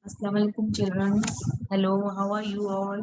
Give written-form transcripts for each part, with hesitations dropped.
Assalamualaikum children. Hello, how are you all?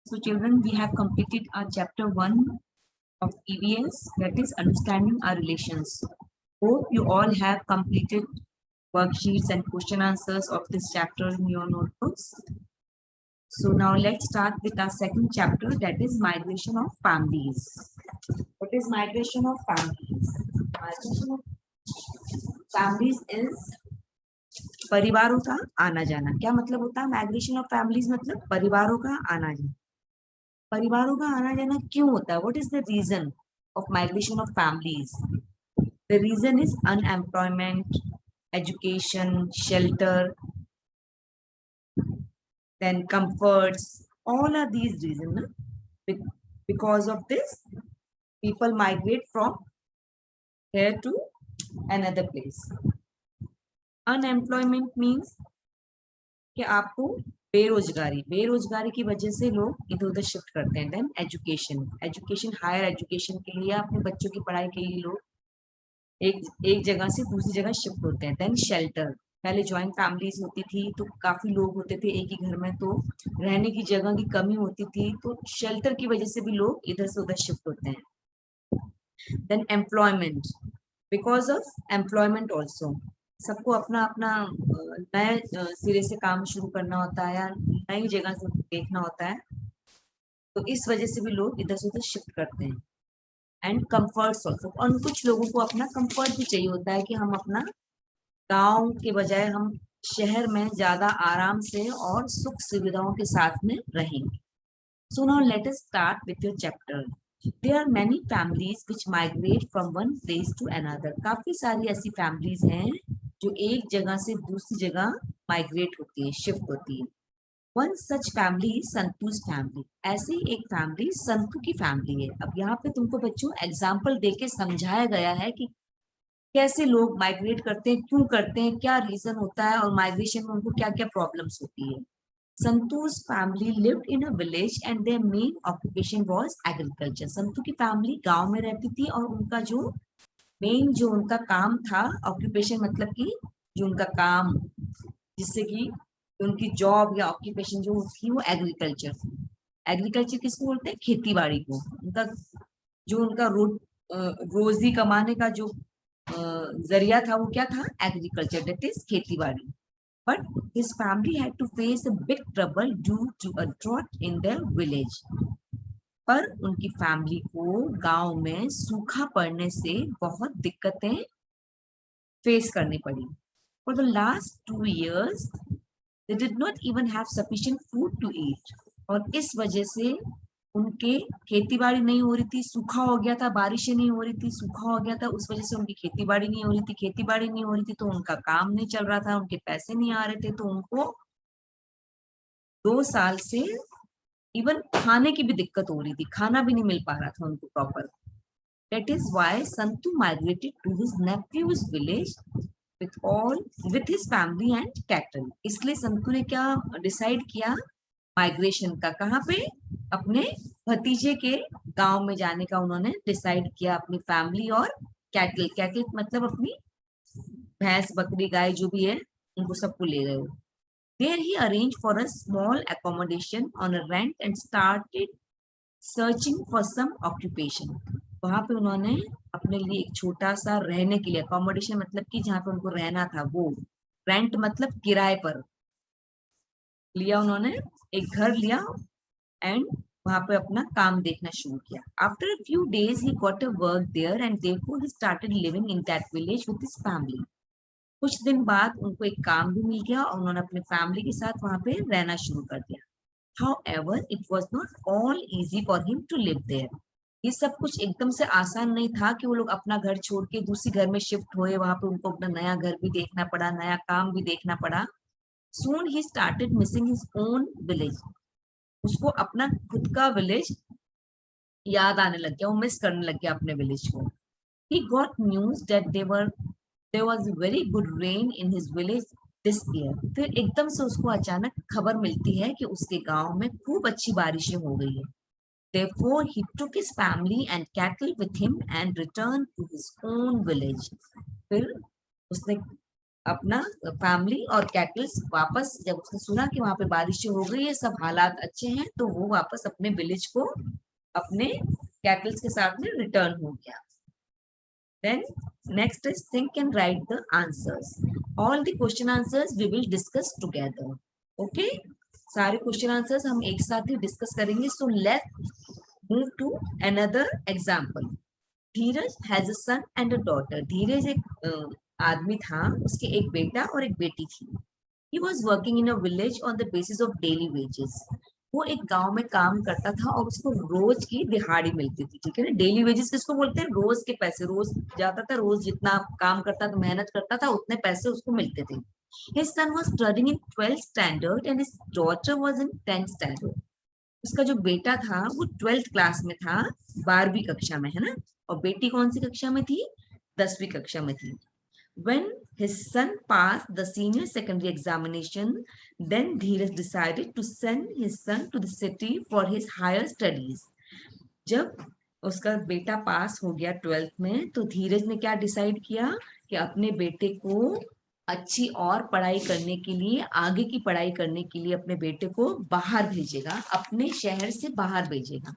So children, we have completed our chapter 1 of EVS, that is understanding our relations. Hope you all have completed worksheets and question answers of this chapter in your notebooks. So now let's start with our second chapter, that is migration of families. What is migration of families? Migration of families is परिवारों का आना जाना। क्या मतलब होता है migration of families? मतलब परिवारों का आना जाना। परिवारों का आना जाना क्यों होता है? What is the reason of migration of families? The reason is unemployment, education, shelter, then comforts. All are these reasons. Because of this, people migrate from here to another place. Unemployment means कि आपको बेरोजगारी की वजह से लोग इधर उधर shift करते हैं। देन एजुकेशन हायर एजुकेशन के लिए, अपने बच्चों की पढ़ाई के लिए लोग एक जगह से दूसरी जगह शिफ्ट होते हैं। देन शेल्टर, पहले ज्वाइंट फैमिलीज होती थी तो काफी लोग होते थे एक ही घर में, तो रहने की जगह की कमी होती थी, तो शेल्टर की वजह से भी लोग इधर से उधर शिफ्ट होते हैं। Then employment, because of employment also, सबको अपना अपना नए सिरे से काम शुरू करना होता है या नई जगह से देखना होता है, तो इस वजह से भी लोग इधर से उधर शिफ्ट करते हैं। एंड कंफर्ट्स ऑल्सो, और कुछ लोगों को अपना कंफर्ट भी चाहिए होता है कि हम अपना गांव के बजाय हम शहर में ज्यादा आराम से और सुख सुविधाओं के साथ में रहेंगे। So now let us start with your chapter. There are many families which migrate from one place to another. काफी सारी ऐसी फैमिलीज हैं जो एक जगह से दूसरी जगह माइग्रेट होती है, शिफ्ट होती है। One such family is संतू's family. ऐसी एक फैमिली संतू की फैमिली है। अब यहाँ पे तुमको बच्चों एग्जाम्पल देके समझाया गया है कि कैसे लोग माइग्रेट करते हैं, क्यों करते हैं, क्या रीजन होता है और माइग्रेशन में उनको क्या क्या प्रॉब्लम्स होती है। संतू's family lived in a village and their main occupation was agriculture. Santu की फैमिली गांव में रहती थी और उनका जो मेन जो उनका काम था, ऑक्यूपेशन मतलब कि जो उनका काम, जिससे कि उनकी जॉब या ऑक्यूपेशन जो थी वो एग्रीकल्चर थी। एग्रीकल्चर किसको बोलते हैं? खेती बाड़ी को। उनका रोजी कमाने का जो जरिया था वो क्या था? एग्रीकल्चर, दैट इज खेती बाड़ी। But his family had to face a big trouble due to a drought in their village. पर उनकी फैमिली को गांव में सूखा पड़ने से बहुत दिक्कतें फेस करनी पड़ी। For the last 2 years, they did not even have sufficient food to eat. और इस वजह से उनके खेती बाड़ी नहीं हो रही थी, सूखा हो गया था, बारिशें नहीं हो रही थी, सूखा हो गया था, उस वजह से उनकी खेती बाड़ी नहीं हो रही थी। खेती बाड़ी नहीं हो रही थी तो उनका काम नहीं चल रहा था, उनके पैसे नहीं आ रहे थे, तो उनको 2 साल से इवन खाने की भी दिक्कत हो रही थी, खाना भी नहीं मिल पा रहा था उनको proper. That is why Santu migrated to his nephew's village with his family and cattle. इसलिए संतु ने क्या डिसाइड किया? माइग्रेशन का। कहाँ पे? अपने भतीजे के गांव में जाने का उन्होंने डिसाइड किया, अपनी फैमिली और कैटल। कैटल मतलब अपनी भैंस, बकरी, गाय जो भी है, उनको सबको ले गए। There he arranged for a small accommodation on a rent and started searching for some occupation. वहां पे उन्होंने अपने लिए एक छोटा सा रहने के लिए, अकोमोडेशन मतलब कि जहाँ पे उनको रहना था, वो रेंट मतलब किराए पर लिया, उन्होंने एक घर लिया एंड वहां पे अपना काम देखना शुरू किया। After a few days he got a work there and therefore he started living in that village with his family. कुछ दिन बाद उनको एक काम भी मिल गया और उन्होंने अपनी फैमिली के साथ वहां पे रहना शुरू कर दिया। However, it was not all easy for him to live there. ये सब कुछ एकदम से आसान नहीं था कि वो लोग अपना घर छोड़ के दूसरी घर में शिफ्ट हुए, वहां पे उनको अपना नया घर भी देखना पड़ा, नया काम भी देखना पड़ा। Soon he started missing his own village. उसको अपना खुद का विलेज याद आने लग गया, वो मिस करने लग गया अपने विलेज को। He got news that there was very good rain in his village this year. फिर एकदम से उसको अचानक खबर मिलती है कि उसके गांव में खूब अच्छी बारिशें हो गई है। Therefore, he took his family and cattle with him and returned to his own village. फिर उसने अपना फैमिली और कैटल्स वापस, जब उसने सुना कि वहां पे बारिश हो गई है, सब हालात अच्छे हैं, तो वो वापस अपने विलेज को अपने कैटल्स के साथ में रिटर्न हो गया। Then next is think and write the answers. All the question answers we will discuss together. Okay? सारे क्वेश्चन आंसर्स हम एक साथ ही डिस्कस करेंगे. So let's move to another example. Dheeraj has a son and a daughter. Dheeraj एक आदमी था, उसके एक बेटा और एक बेटी थी. He was working in a village on the basis of daily wages. वो एक गांव में काम करता था और उसको रोज की दिहाड़ी मिलती थी. ठीक है ना, डेली वेजेस किसको बोलते हैं? रोज के पैसे. रोज जाता था, रोज जितना काम करता था, मेहनत करता था, उतने पैसे उसको मिलते थे. His son was studying in 12th standard and his daughter was in 10th standard. उसका जो बेटा था वो 12th क्लास में था, 12वीं कक्षा में, है ना. और बेटी कौन सी कक्षा में थी? 10वीं कक्षा में थी. When his son passed the senior secondary examination, then Dheeraj decided to send his son to the city for his higher studies. जब उसका बेटा पास हो गया 12th में, तो धीरज ने क्या डिसाइड किया कि अपने बेटे को अच्छी और पढ़ाई करने के लिए, आगे की पढ़ाई करने के लिए अपने बेटे को बाहर भेजेगा, अपने शहर से बाहर भेजेगा.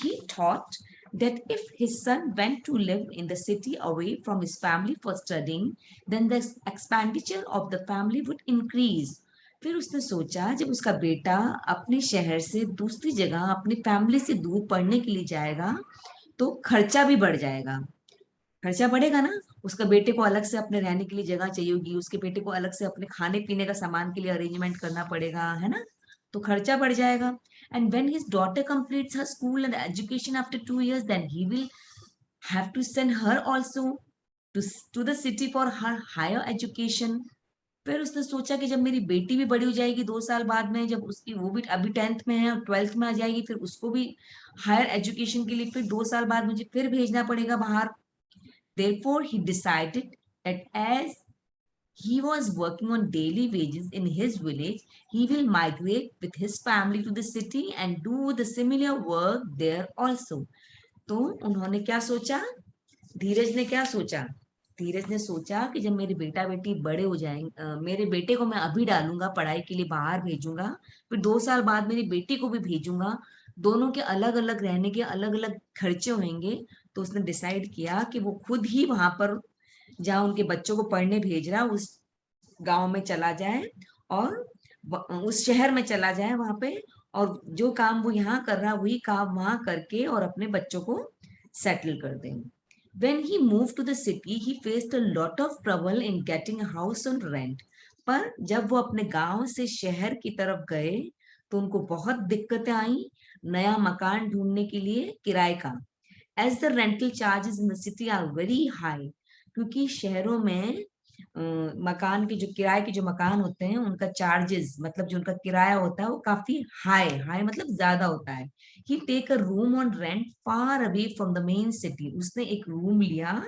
He thought that if his son went to live in the city away from his family for studying, then the expenditure of the family would increase. फिर उसने सोचा जब उसका बेटा अपने शहर से दूसरी जगह अपनी फैमिली से दूर पढ़ने के लिए जाएगा, तो खर्चा भी बढ़ जाएगा. खर्चा बढ़ेगा ना, उसका बेटे को अलग से अपने रहने के लिए जगह चाहिए होगी, उसके बेटे को अलग से अपने खाने पीने का सामान के लिए अरेंजमेंट करना पड़ेगा, है ना. तो खर्चा बढ़ जाएगा. And when his daughter completes her school and education after 2 years, then he will have to send her also to the city for her higher education. फिर उसने सोचा कि जब मेरी बेटी भी बड़ी हो जाएगी 2 साल बाद में, जब उसकी, वो भी अभी 10th में है और 12th में आ जाएगी, फिर उसको भी हायर एजुकेशन के लिए फिर 2 साल बाद मुझे फिर भेजना पड़ेगा बाहर. Therefore, he decided that as he was working on daily wages in his village, he will migrate with his family to the city and do the similar work there also. तो उन्होंने क्या सोचा? धीरज ने क्या सोचा? धीरज ने सोचा कि जब मेरे बेटा बेटी बड़े हो जाएंगे, मेरे बेटे को मैं अभी डालूंगा पढ़ाई के लिए, बाहर भेजूंगा, फिर 2 साल बाद मेरी बेटी को भी भेजूंगा, दोनों के अलग अलग रहने के अलग अलग खर्चे होंगे. तो उसने डिसाइड किया कि वो खुद ही वहां पर, जहाँ उनके बच्चों को पढ़ने भेज रहा, उस गांव में चला जाए और उस शहर में चला जाए वहां पे, और जो काम वो यहाँ कर रहा वही काम वहां करके और अपने बच्चों को सेटल कर दें. When he moved to the city, he faced a lot of trouble in getting a house on rent. पर जब वो अपने गांव से शहर की तरफ गए, तो उनको बहुत दिक्कतें आई नया मकान ढूंढने के लिए किराए का. As the rental charges in the city are very high, क्योंकि शहरों में मकान के जो किराए के जो मकान होते हैं उनका चार्जेस, मतलब जो उनका किराया होता है वो काफी हाई, हाई मतलब ज्यादा होता है. He take a room on rent far away from the main city. उसने एक रूम लिया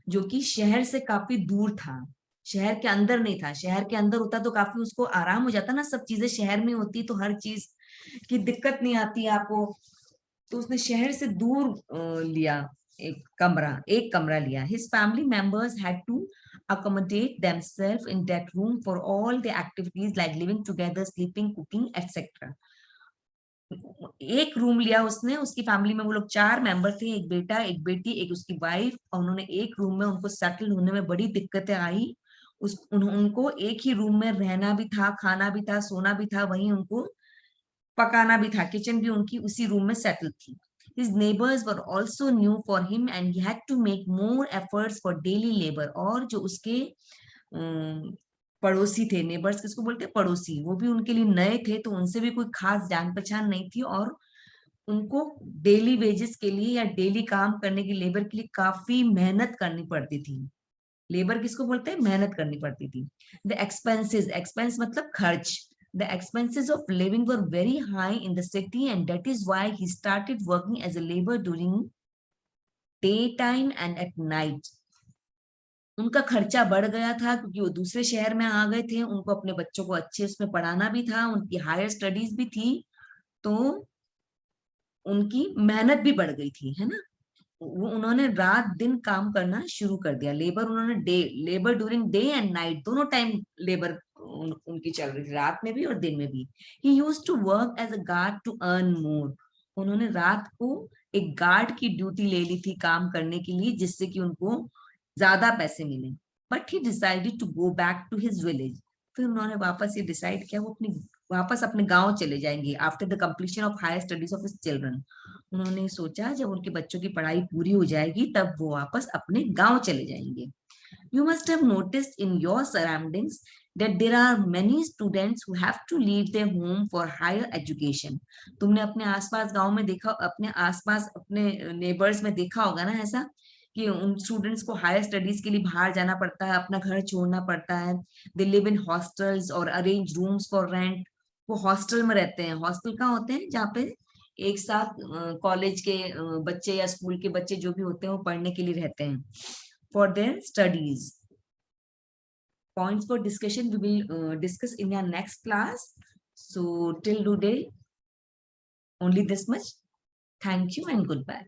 जो कि शहर से काफी दूर था, शहर के अंदर नहीं था. शहर के अंदर होता तो काफी उसको आराम हो जाता ना, सब चीजें शहर में होती तो हर चीज की दिक्कत नहीं आती आपको. तो उसने शहर से दूर लिया एक कमरा लिया. His family members had to accommodate themselves in that room for all the activities like living together, sleeping, cooking, etc. एक रूम लिया उसने. उसकी फैमिली में वो लोग 4 मेंबर थे, एक बेटा, एक बेटी, एक उसकी वाइफ, और उन्होंने एक रूम में, उनको सेटल होने में बड़ी दिक्कतें आई. उनको एक ही रूम में रहना भी था, खाना भी था, सोना भी था, वहीं उनको पकाना भी था, किचन भी उनकी उसी रूम में सेटल थी. His neighbors were also new for him and he had to make more efforts for daily labor. और जो उसके पड़ोसी थे, नेबर्स किसको बोलते हैं? पड़ोसी. वो भी उनके लिए नए थे, तो उनसे भी कोई खास जान पहचान नहीं थी, और उनको डेली वेजेस के लिए या डेली काम करने की, लेबर के लिए काफी मेहनत करनी पड़ती थी. लेबर किसको बोलते हैं? मेहनत करनी पड़ती थी. द एक्सपेंसेस, एक्सपेंस मतलब खर्च. The expenses of living were very high in the city and that is why he started working as a laborer during daytime and at night. उनका खर्चा बढ़ गया था क्योंकि वो दूसरे शहर में आ गए थे, उनको अपने बच्चों को अच्छे उसमें पढ़ाना भी था, उनकी हायर स्टडीज भी थी, तो उनकी मेहनत भी बढ़ गई थी, है ना. उन्होंने रात दिन काम करना शुरू कर दिया। Labour during day and night, दोनों टाइम लेबर उनकी चल रही थी, रात में भी और दिन में भी। He used to work as a guard to earn more. उन्होंने रात को एक गार्ड की ड्यूटी ले ली थी काम करने के लिए, जिससे कि उनको ज्यादा पैसे मिले। But he decided to go back to his village. फिर उन्होंने वापस ये डिसाइड किया, वो वापस अपने गांव चले जाएंगे after the completion of higher studies of his children. उन्होंने सोचा जब उनके बच्चों की पढ़ाई पूरी हो जाएगी तब वो वापस अपने गांव चले जाएंगे। You must have noticed in your surroundings that there are many students who have to leave their home for higher education. तुमने अपने आसपास गांव में देखा, अपने आसपास अपने नेबर्स में देखा होगा ना ऐसा, कि उन स्टूडेंट्स को हायर स्टडीज के लिए बाहर जाना पड़ता है, अपना घर छोड़ना पड़ता है। दे लिव इन हॉस्टल्स और अरेंज रूम्स फॉर रेंट। वो हॉस्टल में रहते हैं। हॉस्टल कहाँ होते हैं? जहाँ पे एक साथ कॉलेज के बच्चे या स्कूल के बच्चे जो भी होते हैं वो पढ़ने के लिए रहते हैं, for their studies. Points for discussion we will discuss in our next class. So till today, only this much. Thank you and goodbye.